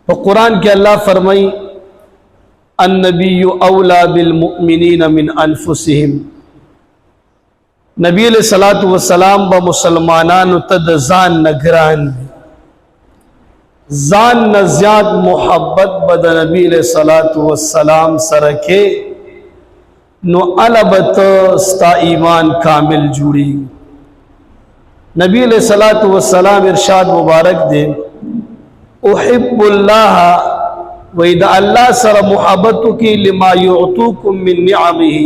تو قرآن کے اللہ فرمائی النبی اولا بالمؤمنین من انفسهم، نبی علیہ الصلوۃ والسلام با مسلمانانو تد زان نگران زان نزیاد محبت بد نبی علیہ الصلوۃ والسلام سرکے نو علبت ستا ایمان کامل جوڑی. نبی علیہ الصلوۃ والسلام ارشاد مبارک دے احب اللہ وَإِذَا اللہ سر محبتو کی لما یعطوکم من نعمه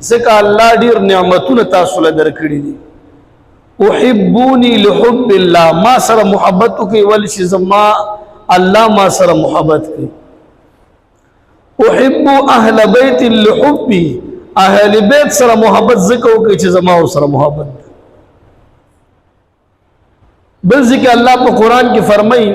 زکا اللہ دیر نعمتون تاسول درکڑی دی. احبونی لحب اللہ ما سر محبتو کی ولشی زما اللہ ما سر محبت کی. احبو اہل بیت لحبی اہل بیت سر محبت زکو کی چی زما سر محبت. بل ذکر اللہ پا قرآن کی فرمائی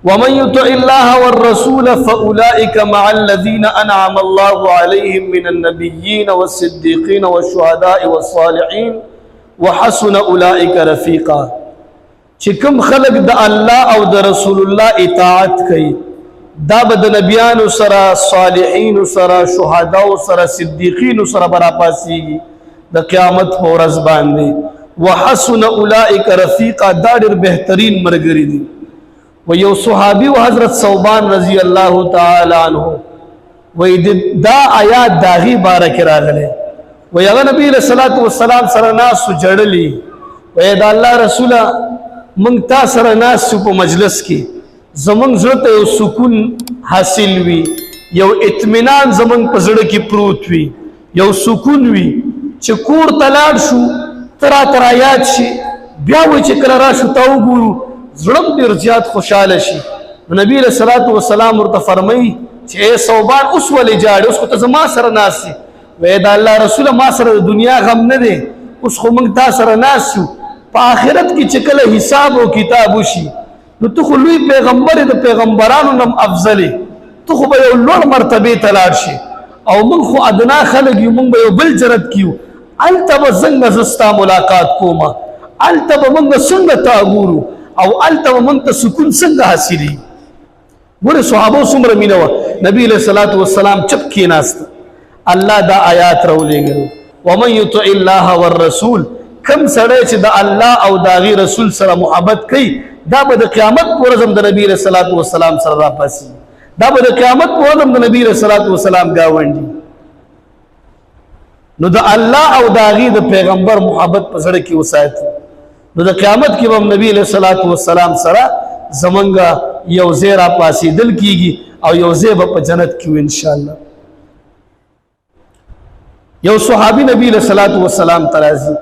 وَمَن يُطِعِ اللَّهَ وَالرَّسُولَ فَأُولَئِكَ مَعَ الَّذِينَ أَنْعَمَ اللَّهُ عَلَيْهِم مِّنَ النَّبِيِّينَ وَالصِّدِّيقِينَ وَالشُّهَدَاءِ وَالصَّالِحِينَ وَحَسُنَ أُولَئِكَ رَفِيقًا. چکم خلق دا اللہ او دا رسول اللہ اطاعت کئی دا بد نبیان سرا صالحین سرا شہداء سرا صدیقین سرا برا پاسی گی دا قیامت ہو رزبان دے. وحسن أُولَئِكَ رَفِيقًا دا در بہترین مرگری دی. ویو صحابی و حضرت ثوبان رضی اللہ تعالی عنہ وی دا آیات داغی بارک راغلے وی اغا نبی علیہ السلام سرناس سو جڑلی وی دا اللہ رسولہ منگتا سرناس سو پا مجلس کی زمان زرط یو سکون حاصل وی یو اطمینان زمان پا زڑ کی پروت وی یو سکون وی چکور تلاڈ شو ترا ترا یاد شی بیاوی چکر را شو تاو گورو زړم ډیر زیات خوشاله شي. نبی علیہ الصلوۃ والسلام ورته فرمایي چې اے ثوبان اوس ولې جاړې اوس خو ته زما سره ناست یې. وی دا الله رسوله ما سره د دنیا غم نه دی اوس خو موږ تا سره ناست یو په آخرت کې چې کله حساب او کتاب وشي نو ته خو لوی پیغمبر د پیغمبرانو نم افضل ته خو به یو لوړ مرتبه ته لاړ شي او موږ خو ادنا خلک یو موږ به یو بل جرت کیو هلته به څنګه زستا ملاقات کومه هلته به موږ څنګه تا ګورو او التا ومنت سکون سنگ حاصلی. بولے صحابہ سمر مینوا نبی علیہ الصلوۃ والسلام چپ کی ناست اللہ دا آیات رو لے گئے ومن یطع اللہ والرسول کم سڑے چھ دا اللہ او دا غی رسول سر محبت کئی دا با دا قیامت پورزم دا نبی علیہ الصلوۃ والسلام سر را پاسی دا با دا قیامت پورزم دا نبی علیہ الصلوۃ والسلام گاونڈی. نو دا اللہ او دا غی دا پیغمبر محبت پسڑ کی وسائت نو دا قیامت کی بم نبی علیہ الصلوۃ والسلام سرا زمنگا یو زیرا پاسی دل کیگی او یو زیب پا جنت کیو انشاءاللہ. یو صحابی نبی علیہ الصلوۃ والسلام ترازی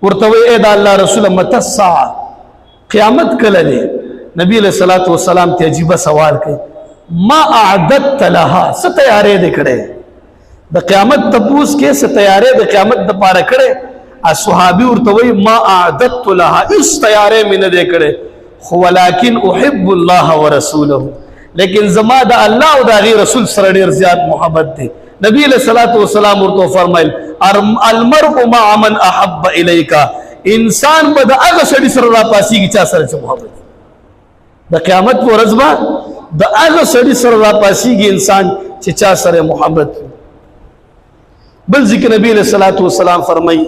ورتوی اے دا اللہ رسول متی الساعة قیامت کلدے. نبی علیہ الصلوۃ والسلام تی عجیبہ سوال کئی ما اعددت لها ستیارے دے کڑے دا قیامت تپوس کے ستیارے دا قیامت دا پارا کڑے. صحابی ورتوی ما اعددت لها اس تیارے میں نہ دے کرے ولیکن احب اللہ ورسولہ لیکن زما دا اللہ و دا غیر رسول سر دیر زیاد محبت دے. نبی علیہ الصلوۃ والسلام ورتو فرمائل المرء مع من احب الیکا انسان با دا اغا سڑی سر را پاسی کی چا سر چا محبت دا قیامت و رزبا دا اغا سڑی سر را پاسی کی انسان چا سر محبت. بل ذکر نبی علیہ الصلوۃ والسلام فرمائی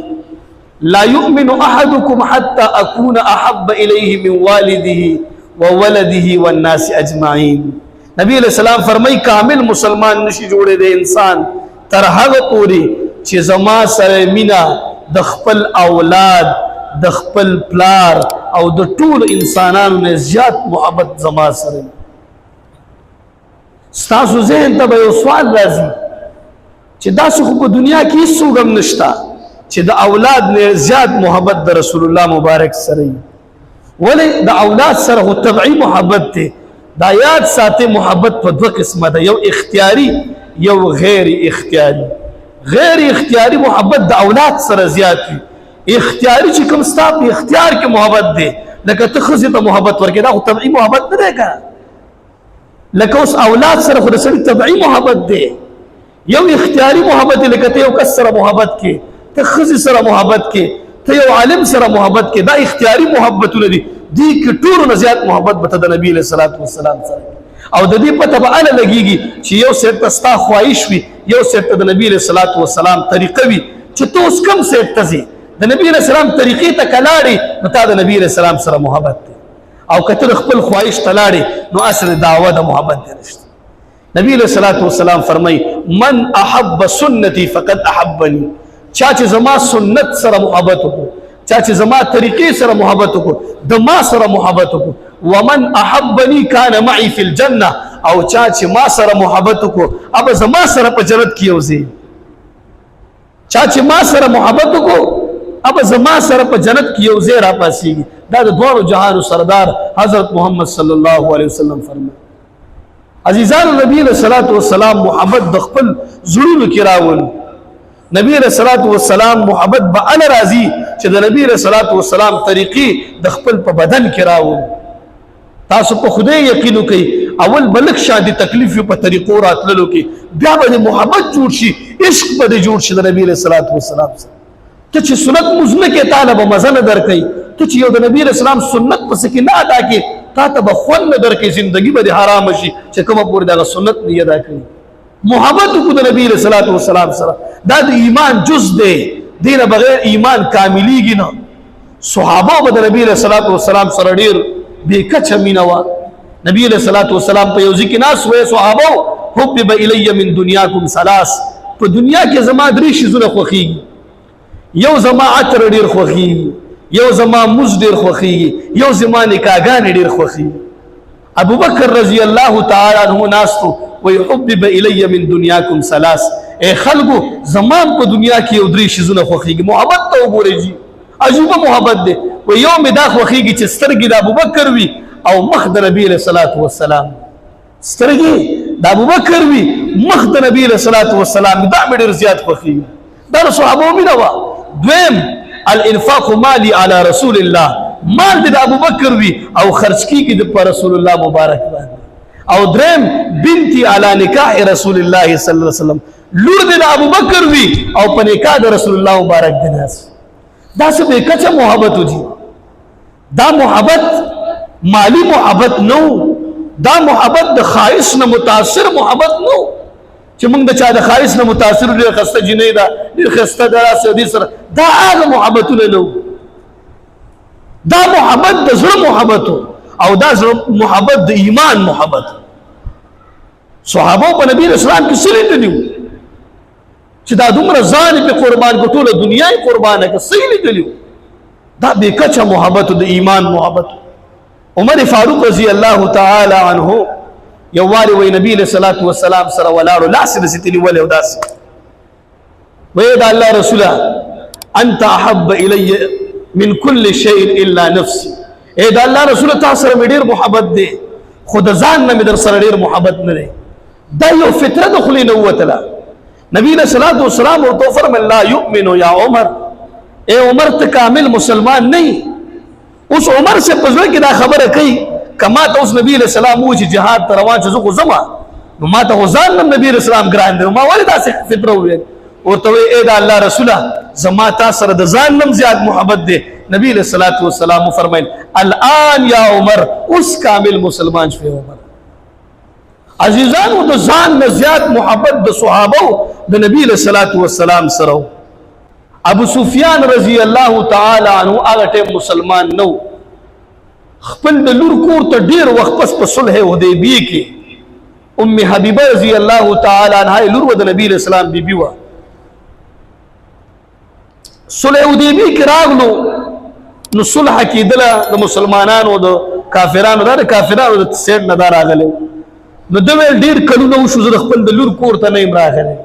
لا يؤمن احدكم حتى اكون احب اليه من والده وولده والناس اجمعين. نبی علیہ السلام فرمائی کامل مسلمان نشی جوڑے دے انسان ترہغ پوری چی زما سر مینا دخپل اولاد دخپل پلار او د ټول انسانانو نے زیاد محبت زما سر. ستاسو ذہن تب یو سوال رازی چی دا سخو کو دنیا کی اس سوگم نشتا چی دا اولاد نے زیاد محبت دا رسول اللہ مبارک سرئی ولی دا اولاد سر ہو طبعی محبت تے. دا یاد ساتے محبت پا دو قسم دا یو اختیاری یو غیر اختیاری. غیر اختیاری محبت دا اولاد سر زیاد تی. اختیاری چی کم ستا پی اختیار کے محبت دے لکہ تخزی تا محبت ورکے دا خو طبعی محبت نہ دے گا لکہ اس اولاد سر خود سر طبعی محبت دے. یو اختیاری محبت دے لکہ تے یو کس سر محبت کے تخزی سر محبت کے تے یو عالم سر محبت کے دا اختیاری محبت لدی دې کې ټولو نه زیات محبت به د نبی علیه الصلاۃ والسلام سره او د دې پته به اله لګیږي چې یو سیټ ته ستا خواهش وي یو سیټ ته د نبی علیه الصلاۃ والسلام طریقه وي چې ته اوس کوم سیټ ته ځې د نبی علیه السلام طریقې ته که لاړې نو تا د نبی علیه السلام سره محبت دی او که ته د خپل خواهش ته لاړې نو اصل دعوه د محبت دی نشته نبی علیہ الصلوۃ والسلام فرمای من احب سنتی فقد احبنی چا چې زما سنت سره محبت وکړو چا چې زما طریقې سره محبت وکړو د ما سره محبت وکړو ومن احبنی کان معي فی الجنه او چا چې ما سره محبت وکړو اب زما سره په جنت کې اوسي چا چې ما سره محبت وکړو اب زما سره په جنت کې اوسي را پاسيږي دا د دوه جهان سردار حضرت محمد صلی الله علیه وسلم فرمایي عزیزان نبی علیہ الصلوۃ والسلام محبت د خپل زړونو کې راول نبی علیہ الصلوۃ والسلام محبت به ال راضی چې د نبی علیہ الصلوۃ والسلام طریقې د خپل په بدن کې راول تاسو په خدای یقین وکئ اول بلک شادي تکلیف په طریقو راتللو کې بیا به محبت جوړ شي عشق به جوړ شي د نبی علیہ الصلوۃ والسلام سره ته چې سنت مزنه کې طالب مزنه درکې ته چې یو د نبی علیہ السلام سنت پس کې نه ادا کې تا ته به خوند درکې زندگی به حرام شي چې کومه پورې دغه سنت نه ادا کړي محبت کو د نبی رسول الله والسلام سره دا د ایمان جز دی دینه بغیر ایمان کاملیږي نه صحابه به د نبی رسول الله والسلام سره ډیر به کچ مینوا نبی رسول الله والسلام په یو ځکه ناس وې صحابه حبب الی من دنیاکم ثلاث په دنیا کې زما درې شیزونه خوخیږي یو زما عطر ډیر خوخیږي یو زما مز ډیر خوخیږي یو زما نکاحګان ډیر خوخیږي ابو بکر رضی الله تعالی عنہ ناستو ويحبب الی من دنیاکم ثلاث اے خلقو زمان په دنیا کې یو درې شیزونه خوخیږي محبت ته وګورئ جی عجیب محبت دی و یوم دا خوخیږي چې سترګې د ابو بکر وي او مخ د نبی علیہ الصلوۃ والسلام سترګې د ابو بکر وي مخ د نبی علیہ الصلوۃ والسلام دا ډیر زیات خوخیږي دا صحابه مینه دویم الانفاق مالی علی رسول الله مال د ابو بکر وی او خرج کیږي د رسول الله مبارک باندې او درم بنتي علی نکاح رسول الله صلی الله علیه وسلم لور د ابو بکر وی او په نکاح د رسول الله مبارک دی ناس دا څه به کچه محبت وږي دا محبت مالی محبت نو دا محبت د خایس نه متاثر محبت نو چې موږ د چا د خالص نه متاثر ډیر خسته جنې دا ډیر خسته دا سعودي سره دا هغه محبتونه نو دا محبت د زړه محبت او دا محبت د ایمان محبت صحابه په نبی رسول الله کې سره دي چې دا دومره ځان په قربان کو ټول دنیا قربانه کې سره دي دا به کچه محبت د ایمان محبت عمر فاروق رضی الله تعالی عنہ یووالي وی نبی علیہ الصلوۃ والسلام سره ولاړو لاس د ستنی ولې وداس وی دا الله رسوله انت احب الی من كل شيء الا نفسي اے دا الله رسول تاسو سره ډیر محبت دی خود ځان نه در سره ډیر محبت نه دی دا یو فطره د خلی نو وتلا نبی علیہ الصلوۃ والسلام ورته فرمایله لا یؤمن یا عمر اے عمر ته کامل مسلمان نه اوس عمر سے پزړه کې دا خبره کوي کما ته اوس نبی علیہ السلام و چې جهاد ته روان چې زه زما نو ما ته ځان نبی علیہ السلام ګران دی ما ولې داسې فطره وې ورته وی اے دا الله رسوله زما تا سره د ځان نم زیات محبت دی نبی علیہ الصلوۃ والسلام فرمایل الان یا عمر اوس کامل مسلمان شوی عمر عزیزانو د ځان نه زیات محبت د صحابه د نبی علیہ الصلوۃ والسلام سره ابو سفیان رضی الله تعالی عنہ هغه ټیم مسلمان نو خپل د لور کور ته ډیر وخت پس په صلح حدیبیه کې ام حبیبه رضی الله تعالی عنها لور د نبی علیہ السلام بیبي وا صلح حدیبیه کې راغلو نو صلح کېدله د مسلمانانو د کافرانو د کافرانو د سیټ نه دار راغلو نو د ویل ډیر کلونه وشو زه خپل د لور کور ته نه راغلی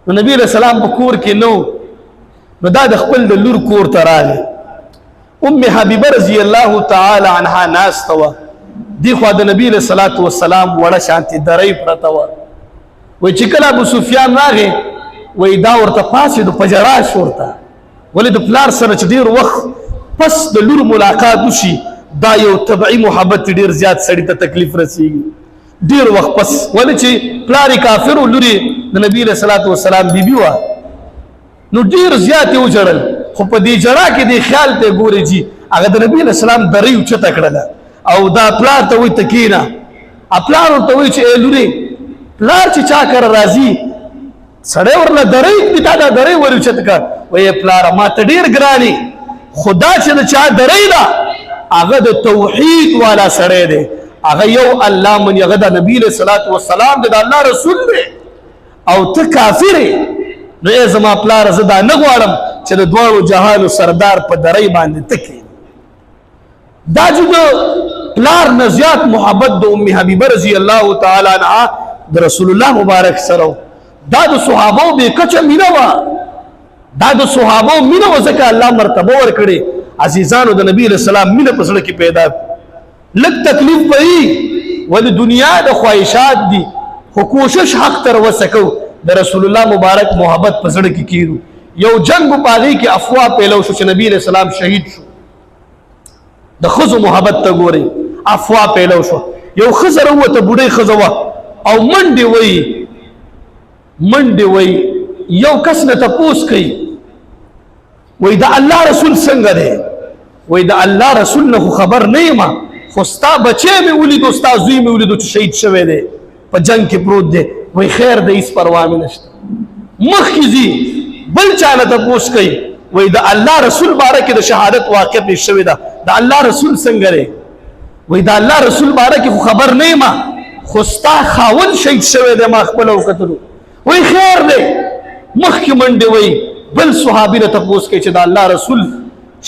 نو نبی علیہ السلام په کور کې نو دا د خپل د لور کور ته راغی ام حبیبه رضی الله تعالی عنها ناس توا دی خو د نبی علیہ الصلوۃ والسلام وړه شانتی درې پرتا و وای چې کله ابو سفیان راغی وای دا ورته پاسې د پجراش ورته ولې د پلار سره چې ډیر وخت پس د لور ملاقات وشي دا یو طبيعي محبت ډیر زیات سړی ته تکلیف رسیږي ډیر وخت پس ولې چې پلار کافر لوري د نبی علیہ الصلوۃ والسلام بیبي وا نو ډیر زیات یو جړل خو په دې جړه کې د خیال ته ګوري جی هغه د نبی اسلام درې اوچته کړله او دا پلار ته وایي ته کېنه پلار ورته وایي چې ای لورې پلار چې چا کره راځي سړی ورله درې کړي تا دا درې ور اوچت کړه وایي پلاره ما ته ډېر ګران یې خو دا چې د چا درې ده هغه د توحید والا سړی دی هغه یو الله مني هغه د نبی علیه الصلاة والسلام دی د الله رسول دی او ته کافر یې نو ای زما پلاره زه دا نه غواړم چې د دواړو جهانو سردار په درې باندې ته کښېنې دا چې د پلار نه زیات محبت د ام حبیبه رضی الله تعالی عنها د رسول الله مبارک سره دا د صحابو بې کچه مینه وه دا د صحابو مینه وه ځکه الله مرتبه ورکړې عزیزانو د نبی علیه السلام مینه په زړه کې پیدا لږ تکلیف به وي ولې دنیا د خواهشات دي خو کوشش حق ته راوسه کوو د رسول الله مبارک محبت په زړه کې کیږو یو جنگ په هغې کې افوا پیلو شو چې نبی علیه السلام شهید شو د ښځو محبت ته ګورئ افوا پیلو شو یو ښځه راووته بوډۍ ښځه وه او منډې وایي یو کس نه تپوس کوي وایي د الله رسول څنګه دی وایي د الله رسول نه خو خبر نه یم خو ستا بچی مې ولیدو ستا زوی مې ولیدو چې شهید شوی دی په جنگ کې پروت دی وایي خیر دی هېڅ پروا مې نشته مخکې ځي بل چا نه تپوس کوي وایي د الله رسول باره کې د شهادت واقع پېښ شوې ده د الله رسول څنګه دی وایي د الله رسول باره کې خو خبر نه یم خو ستا خاوند شهید شوی دی ما خپله وکتلو وایي خیر دی مخکې منډې وایي بل صحابي نه تپوس کوي چې د الله رسول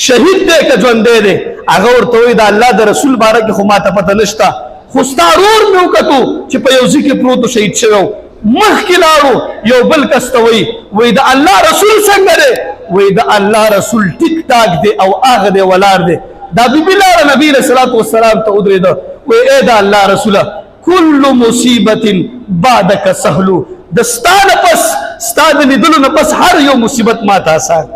شهید دی که ژوندی دی هغه ورته وایي د الله د رسول باره کې خو ما ته پته نشته خو ستا ورور مې وکتو چې په یو ځای کې پروت و شهید شوی مخکې لاړو یو بل کس ته وایي د الله رسول څنګه دی وایي د الله رسول ټیک ټاک دی او هغه دی ولاړ دی دا بیبي لاړه نبي علیه الصلاة والسلام ته ودرېده وایي ای د الله رسوله کل مصیبت بعدک سهلو د ستا نه پس ستا د لیدلو نه پس هر یو مصیبت ما ته آسان